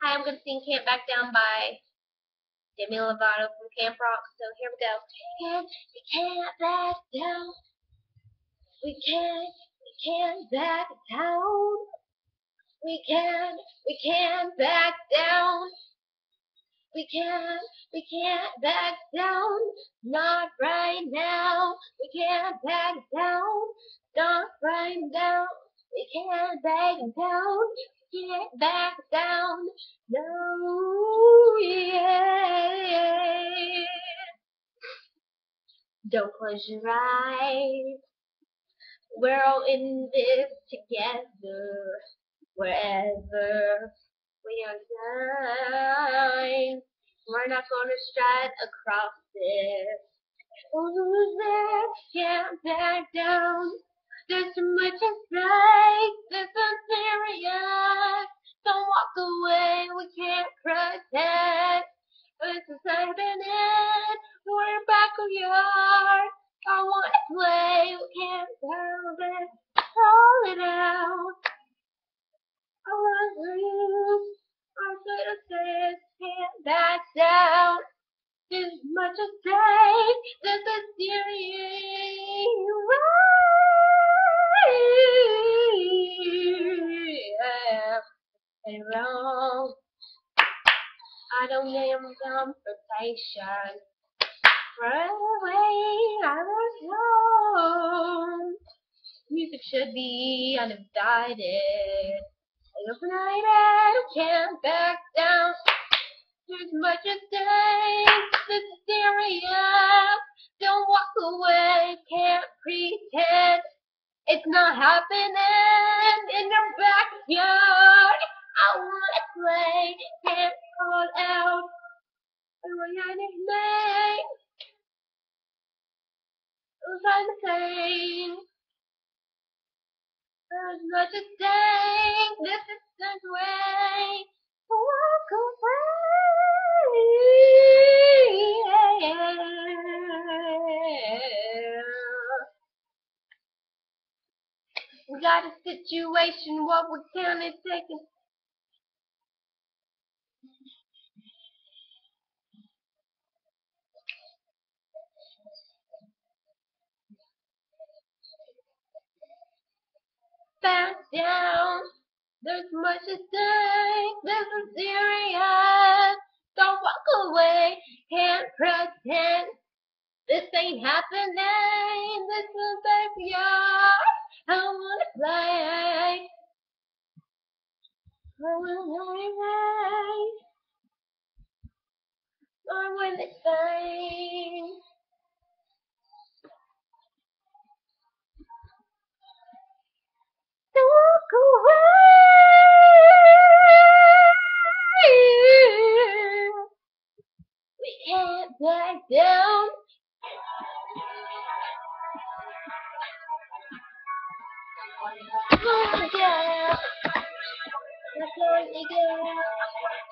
Hi, I'm going to sing Can't Back Down by Demi Lovato from Camp Rock. So here we go. We can't back down. We can't back down. We can't back down. We can't back down. Not right now. We can't back down. Not right now. We can't back down. Can't back down. No, yeah. Don't close your eyes. We're all in this together. Wherever we are going, we're not gonna stride across this. Who's there? Can't back down. There's too much at stake. This is serious. Don't walk away. We can't protect. This is happening. We're backyard. I wanna play. We can't hold it. Hold it out. I want you. I'm gonna say can't back down. There's much at stake. This is serious. And wrong. I don't need confrontation. Run away, I was wrong. Music should be undivided. United, can't back down. There's much at stake. This is serious. Don't walk away. Can't pretend it's not happening in your backyard. I wanna play. Can't call out. I want your name. It was the same. There's much at stake. This is the way. Walk away. We got a situation, what we can take it. Back down. There's much at stake. This is serious. Don't walk away. Can't pretend this ain't happening. This is backyard. I wanna play. I wanna play. I wanna play. Walk away. We can't back down. Oh my God. That's all you get.